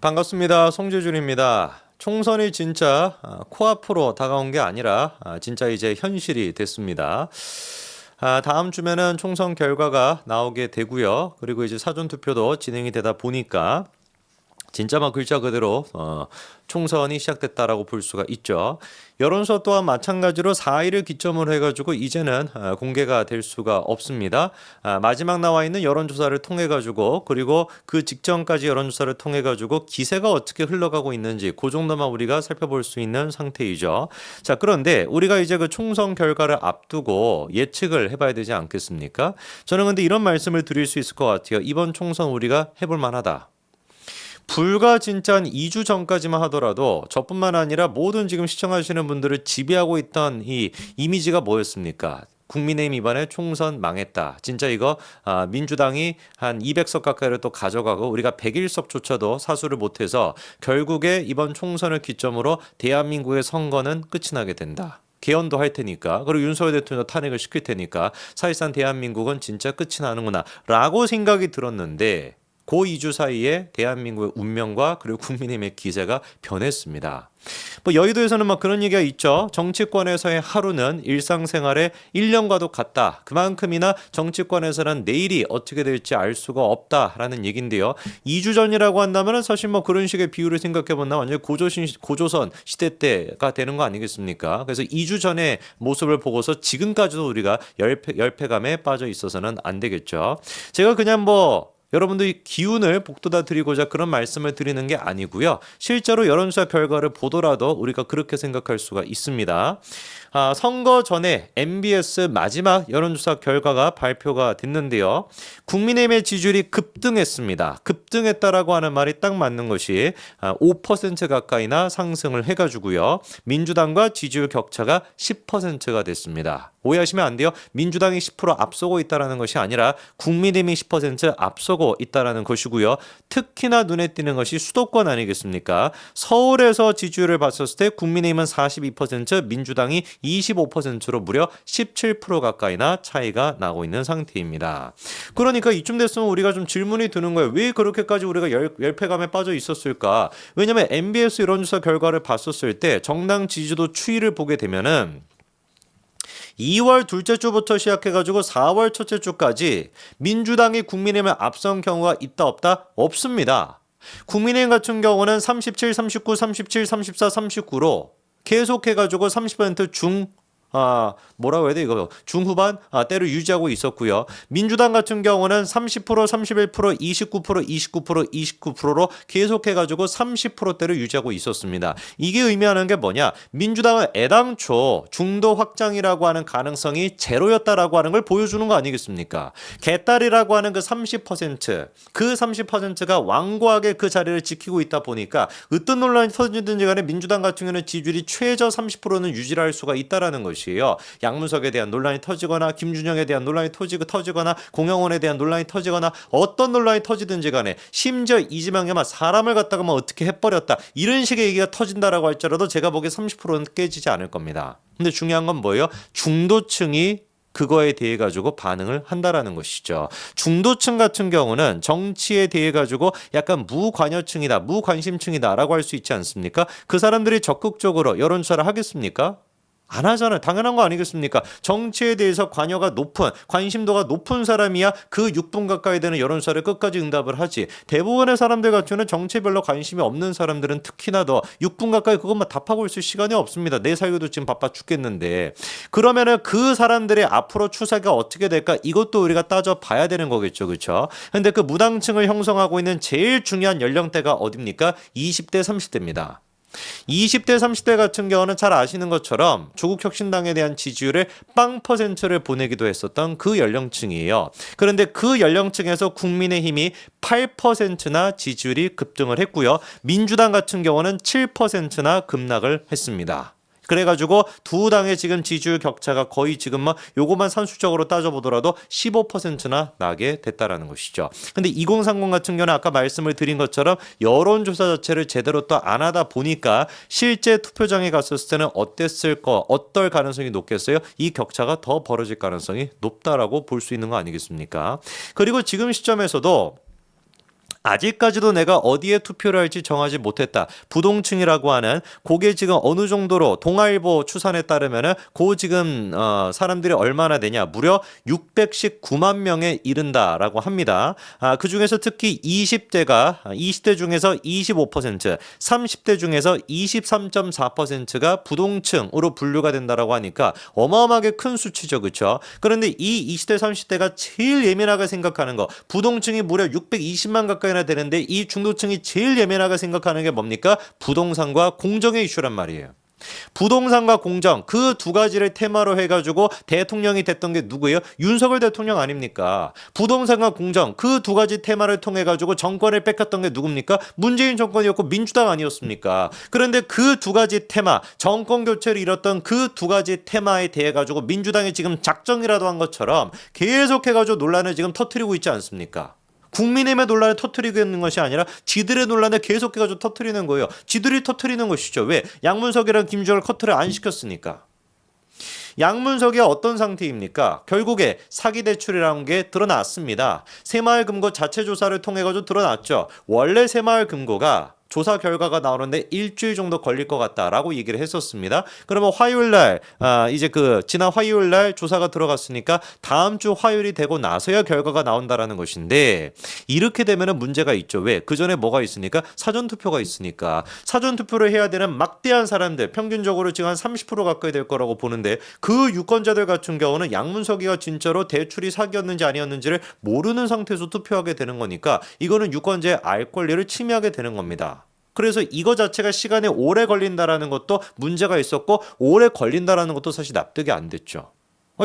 반갑습니다. 송재준입니다. 총선이 진짜 코앞으로 다가온 게 아니라 진짜 이제 현실이 됐습니다. 다음 주면은 총선 결과가 나오게 되고요. 그리고 이제 사전 투표도 진행이 되다 보니까 진짜 막 글자 그대로 총선이 시작됐다라고 볼 수가 있죠. 여론조 또한 마찬가지로 4일을 기점으로 해가지고 이제는 공개가 될 수가 없습니다. 마지막 나와 있는 여론조사를 통해 가지고 그리고 그 직전까지 여론조사를 통해 가지고 기세가 어떻게 흘러가고 있는지 그 정도만 우리가 살펴볼 수 있는 상태이죠. 자, 그런데 우리가 이제 그 총선 결과를 앞두고 예측을 해봐야 되지 않겠습니까? 저는 근데 이런 말씀을 드릴 수 있을 것 같아요. 이번 총선 우리가 해볼 만하다. 불과 진짜 한 2주 전까지만 하더라도 저뿐만 아니라 모든 지금 시청하시는 분들을 지배하고 있던 이 이미지가 뭐였습니까? 국민의힘 이번에 총선 망했다. 진짜 이거 민주당이 한 200석 가까이를 또 가져가고 우리가 101석조차도 사수를 못해서 결국에 이번 총선을 기점으로 대한민국의 선거는 끝이 나게 된다. 개헌도 할 테니까 그리고 윤석열 대통령도 탄핵을 시킬 테니까 사실상 대한민국은 진짜 끝이 나는구나 라고 생각이 들었는데 그 2주 사이에 대한민국의 운명과 그리고 국민의힘의 기세가 변했습니다. 뭐 여의도에서는 막 그런 얘기가 있죠. 정치권에서의 하루는 일상생활의 1년과도 같다. 그만큼이나 정치권에서는 내일이 어떻게 될지 알 수가 없다라는 얘기인데요. 2주 전이라고 한다면 사실 뭐 그런 식의 비유를 생각해 본다면 완전히 고조선 시대 때가 되는 거 아니겠습니까? 그래서 2주 전의 모습을 보고서 지금까지도 우리가 열패감에 빠져 있어서는 안 되겠죠. 제가 그냥 여러분들이 기운을 북돋아 드리고자 그런 말씀을 드리는 게 아니고요. 실제로 여론조사 결과를 보더라도 우리가 그렇게 생각할 수가 있습니다. 선거 전에 MBS 마지막 여론조사 결과가 발표가 됐는데요. 국민의힘의 지지율이 급등했습니다. 급등했다라고 하는 말이 딱 맞는 것이 5% 가까이나 상승을 해가지고요. 민주당과 지지율 격차가 10%가 됐습니다. 오해하시면 안 돼요. 민주당이 10% 앞서고 있다는 것이 아니라 국민의힘이 10% 앞서고 있다는 것이고요. 특히나 눈에 띄는 것이 수도권 아니겠습니까? 서울에서 지지율을 봤었을 때 국민의힘은 42%, 민주당이 25%로 무려 17% 가까이나 차이가 나고 있는 상태입니다. 그러니까 이쯤 됐으면 우리가 좀 질문이 드는 거예요. 왜 그렇게까지 우리가 열패감에 빠져 있었을까? 왜냐하면 MBS 여론조사 결과를 봤었을 때 정당 지지도 추이를 보게 되면은 2월 둘째 주부터 시작해가지고 4월 첫째 주까지 민주당이 국민의힘을 앞선 경우가 있다 없다? 없습니다. 국민의힘 같은 경우는 37, 39, 37, 34, 39로 계속해가지고 30% 뭐라고 해야 돼 이거 중후반 때를 유지하고 있었고요. 민주당 같은 경우는 30%, 31%, 29%, 29%, 29%로 계속해가지고 30%대를 유지하고 있었습니다. 이게 의미하는 게 뭐냐? 민주당은 애당초 중도 확장이라고 하는 가능성이 제로였다라고 하는 걸 보여주는 거 아니겠습니까? 개딸이라고 하는 그 30%, 그 30%가 완고하게 그 자리를 지키고 있다 보니까 어떤 논란이 터지든지 간에 민주당 같은 경우는 지지율이 최저 30%는 유지를 할 수가 있다라는 것이에요. 양문석에 대한 논란이 터지거나 김준영에 대한 논란이 터지거나 공영원에 대한 논란이 터지거나 어떤 논란이 터지든지 간에 심지어 이재명이만 사람을 갖다가 어떻게 해버렸다 이런 식의 얘기가 터진다라고 할지라도 제가 보기에 30%는 깨지지 않을 겁니다. 근데 중요한 건 뭐예요? 중도층이 그거에 대해 가지고 반응을 한다라는 것이죠. 중도층 같은 경우는 정치에 대해 가지고 약간 무관여층이다, 무관심층이다라고 할 수 있지 않습니까? 그 사람들이 적극적으로 여론조사를 하겠습니까? 안 하잖아요. 당연한 거 아니겠습니까? 정치에 대해서 관심도가 높은 사람이야 그 6분 가까이 되는 여론조사를 끝까지 응답을 하지. 대부분의 사람들 같은 경우는 정치에 별로 관심이 없는 사람들은 특히나 더 6분 가까이 그것만 답하고 있을 시간이 없습니다. 내 살기도 지금 바빠 죽겠는데. 그러면은 그 사람들의 앞으로 추세가 어떻게 될까? 이것도 우리가 따져봐야 되는 거겠죠. 그렇죠? 근데 그 무당층을 형성하고 있는 제일 중요한 연령대가 어딥니까? 20대, 30대입니다. 20대, 30대 같은 경우는 잘 아시는 것처럼 조국혁신당에 대한 지지율을 0%를 보내기도 했었던 그 연령층이에요. 그런데 그 연령층에서 국민의힘이 8%나 지지율이 급등을 했고요. 민주당 같은 경우는 7%나 급락을 했습니다. 그래가지고 두 당의 지금 지지율 격차가 거의 지금 요거만 산술적으로 따져보더라도 15%나 나게 됐다라는 것이죠. 근데 2030 같은 경우는 아까 말씀을 드린 것처럼 여론조사 자체를 제대로 또 안 하다 보니까 실제 투표장에 갔었을 때는 어떨 가능성이 높겠어요? 이 격차가 더 벌어질 가능성이 높다라고 볼 수 있는 거 아니겠습니까? 그리고 지금 시점에서도 아직까지도 내가 어디에 투표를 할지 정하지 못했다. 부동층이라고 하는 그게 지금 어느 정도로 동아일보 추산에 따르면은 그 지금 사람들이 얼마나 되냐? 무려 619만 명에 이른다라고 합니다. 그 중에서 특히 20대 중에서 25%, 30대 중에서 23.4%가 부동층으로 분류가 된다라고 하니까 어마어마하게 큰 수치죠, 그렇죠? 그런데 이 20대, 30대가 제일 예민하게 생각하는 거, 부동층이 무려 620만 가까이나 되는데 이 중도층이 제일 예민하게 생각하는 게 뭡니까? 부동산과 공정의 이슈란 말이에요. 부동산과 공정 그 두 가지를 테마로 해가지고 대통령이 됐던 게 누구예요? 윤석열 대통령 아닙니까? 부동산과 공정 그 두 가지 테마를 통해 가지고 정권을 뺏겼던 게 누굽니까? 문재인 정권이었고 민주당 아니었습니까? 그런데 그 두 가지 테마 정권 교체를 이뤘던 그 두 가지 테마에 대해 가지고 민주당이 지금 작정이라도 한 것처럼 계속해 가지고 논란을 지금 터뜨리고 있지 않습니까? 국민의힘의 논란을 터뜨리고 있는 것이 아니라 지들의 논란을 계속해가지고 터뜨리는 거예요. 지들이 터뜨리는 것이죠. 왜? 양문석이랑 김주열 커트를 안 시켰으니까. 양문석이 어떤 상태입니까? 결국에 사기 대출이라는 게 드러났습니다. 새마을금고 자체 조사를 통해 가지고 드러났죠. 원래 새마을금고가 조사 결과가 나오는데 일주일 정도 걸릴 것 같다라고 얘기를 했었습니다. 그러면 화요일 날 이제 지난 화요일 날 조사가 들어갔으니까 다음 주 화요일이 되고 나서야 결과가 나온다라는 것인데 이렇게 되면은 문제가 있죠. 왜? 그 전에 뭐가 있으니까 사전 투표가 있으니까 사전 투표를 해야 되는 막대한 사람들 평균적으로 지금 한 30% 가까이 될 거라고 보는데 그 유권자들 같은 경우는 양문석이가 진짜로 대출이 사기였는지 아니었는지를 모르는 상태에서 투표하게 되는 거니까 이거는 유권자의 알 권리를 침해하게 되는 겁니다. 그래서 이거 자체가 시간이 오래 걸린다라는 것도 문제가 있었고 오래 걸린다라는 것도 사실 납득이 안 됐죠.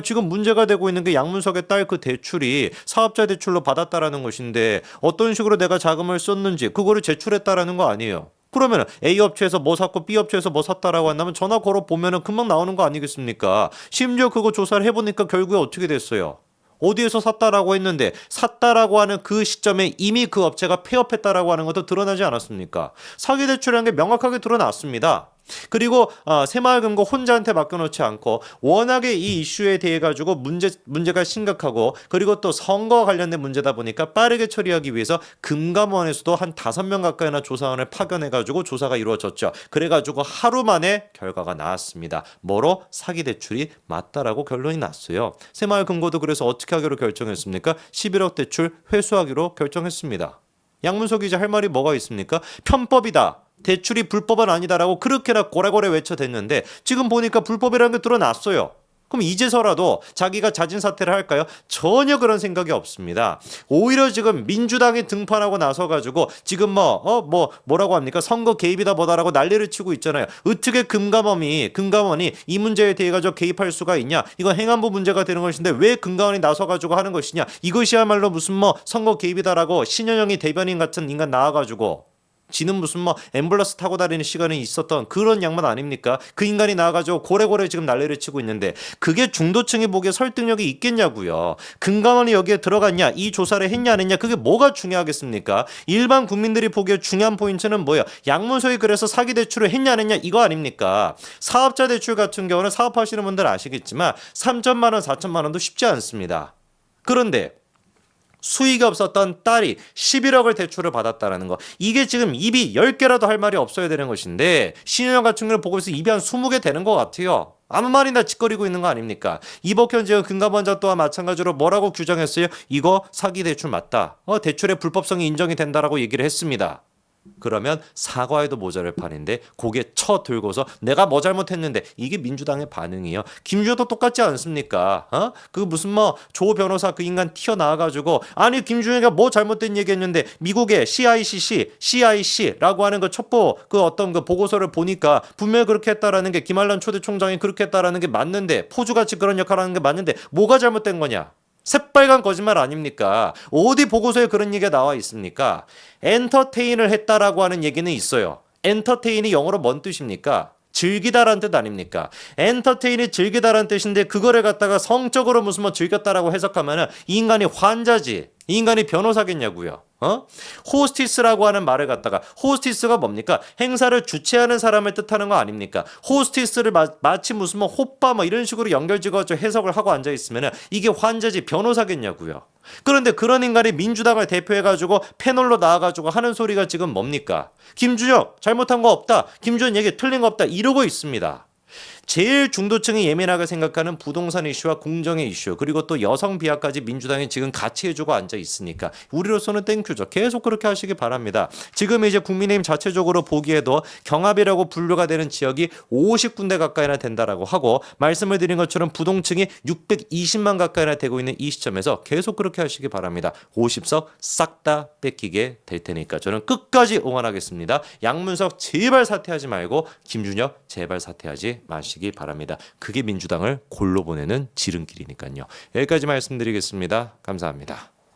지금 문제가 되고 있는 게 양문석의 딸 그 대출이 사업자 대출로 받았다라는 것인데 어떤 식으로 내가 자금을 썼는지 그거를 제출했다라는 거 아니에요. 그러면 A 업체에서 뭐 샀고 B 업체에서 뭐 샀다라고 한다면 전화 걸어 보면은 금방 나오는 거 아니겠습니까? 심지어 그거 조사를 해보니까 결국에 어떻게 됐어요? 어디에서 샀다라고 했는데 샀다라고 하는 그 시점에 이미 그 업체가 폐업했다라고 하는 것도 드러나지 않았습니까? 사기 대출이라는 게 명확하게 드러났습니다. 그리고 새마을금고 혼자한테 맡겨놓지 않고 워낙에 이 이슈에 대해 가지고 문제가 심각하고 그리고 또 선거와 관련된 문제다 보니까 빠르게 처리하기 위해서 금감원에서도 한 5명 가까이나 조사원을 파견해 가지고 조사가 이루어졌죠. 그래 가지고 하루 만에 결과가 나왔습니다. 뭐로? 사기 대출이 맞다라고 결론이 났어요. 새마을금고도 그래서 어떻게 하기로 결정했습니까? 11억 대출 회수하기로 결정했습니다. 양문석이 이제 할 말이 뭐가 있습니까? 편법이다. 대출이 불법은 아니다라고 그렇게나 고래고래 외쳐댔는데 지금 보니까 불법이라는 게 드러났어요. 그럼 이제서라도 자기가 자진 사퇴를 할까요? 전혀 그런 생각이 없습니다. 오히려 지금 민주당이 등판하고 나서가지고 지금 뭐라고 합니까? 선거 개입이다 뭐다라고 난리를 치고 있잖아요. 어떻게 금감원이 이 문제에 대해 가지고 개입할 수가 있냐? 이건 행안부 문제가 되는 것인데 왜 금감원이 나서가지고 하는 것이냐? 이것이야말로 무슨 선거 개입이다라고 신현영이 대변인 같은 인간 나와가지고 지는 무슨 앰뷸런스 타고 다니는 시간이 있었던 그런 양반 아닙니까? 그 인간이 나와가지고 고래고래 지금 난리를 치고 있는데 그게 중도층이 보기에 설득력이 있겠냐고요. 금감원이 여기에 들어갔냐 이 조사를 했냐 안 했냐 그게 뭐가 중요하겠습니까? 일반 국민들이 보기에 중요한 포인트는 뭐예요? 양문석이 그래서 사기 대출을 했냐 안 했냐 이거 아닙니까? 사업자 대출 같은 경우는 사업하시는 분들 아시겠지만 3천만 원 4천만 원도 쉽지 않습니다. 그런데 수익이 없었던 딸이 11억을 대출을 받았다라는 거. 이게 지금 입이 10개라도 할 말이 없어야 되는 것인데 신현영 같은 경우를 보고 있어 입이 한 20개 되는 것 같아요. 아무 말이나 짓거리고 있는 거 아닙니까? 이복현 지금 금감원장 또한 마찬가지로 뭐라고 규정했어요? 이거 사기 대출 맞다. 대출의 불법성이 인정이 된다라고 얘기를 했습니다. 그러면 사과에도 모자랄 판인데 고개 쳐 들고서 내가 뭐 잘못했는데 이게 민주당의 반응이에요. 김주현도 똑같지 않습니까? 그 무슨 조 변호사 그 인간 튀어나와가지고 아니 김주현이가 뭐 잘못된 얘기했는데 미국의 CIC라고 하는 그 첩보 그 어떤 그 보고서를 보니까 분명히 그렇게 했다라는 게 김한란 초대 총장이 그렇게 했다라는 게 맞는데 포주같이 그런 역할을 하는 게 맞는데 뭐가 잘못된 거냐? 새빨간 거짓말 아닙니까? 어디 보고서에 그런 얘기가 나와 있습니까? 엔터테인을 했다라고 하는 얘기는 있어요. 엔터테인이 영어로 뭔 뜻입니까? 즐기다라는 뜻 아닙니까? 엔터테인이 즐기다라는 뜻인데 그거를 갖다가 성적으로 무슨 즐겼다라고 해석하면은 이 인간이 환자지. 이 인간이 변호사겠냐고요. 호스티스라고 하는 말을 갖다가 호스티스가 뭡니까? 행사를 주최하는 사람을 뜻하는 거 아닙니까? 호스티스를 마치 무슨 뭐 호빠 뭐 이런 식으로 연결지어서 해석을 하고 앉아 있으면 이게 환자지 변호사겠냐고요. 그런데 그런 인간이 민주당을 대표해가지고 패널로 나와가지고 하는 소리가 지금 뭡니까? 김준혁 잘못한 거 없다. 김준혁 얘기 틀린 거 없다. 이러고 있습니다. 제일 중도층이 예민하게 생각하는 부동산 이슈와 공정의 이슈 그리고 또 여성 비하까지 민주당이 지금 같이 해주고 앉아 있으니까 우리로서는 땡큐죠. 계속 그렇게 하시기 바랍니다. 지금 이제 국민의힘 자체적으로 보기에도 경합이라고 분류가 되는 지역이 50군데 가까이나 된다라고 하고 말씀을 드린 것처럼 부동층이 620만 가까이나 되고 있는 이 시점에서 계속 그렇게 하시기 바랍니다. 50석 싹 다 뺏기게 될 테니까 저는 끝까지 응원하겠습니다. 양문석 제발 사퇴하지 말고 김준혁 제발 사퇴하지 마시기 바랍니다. 그게 민주당을 골로 보내는 지름길이니까요. 여기까지 말씀드리겠습니다. 감사합니다.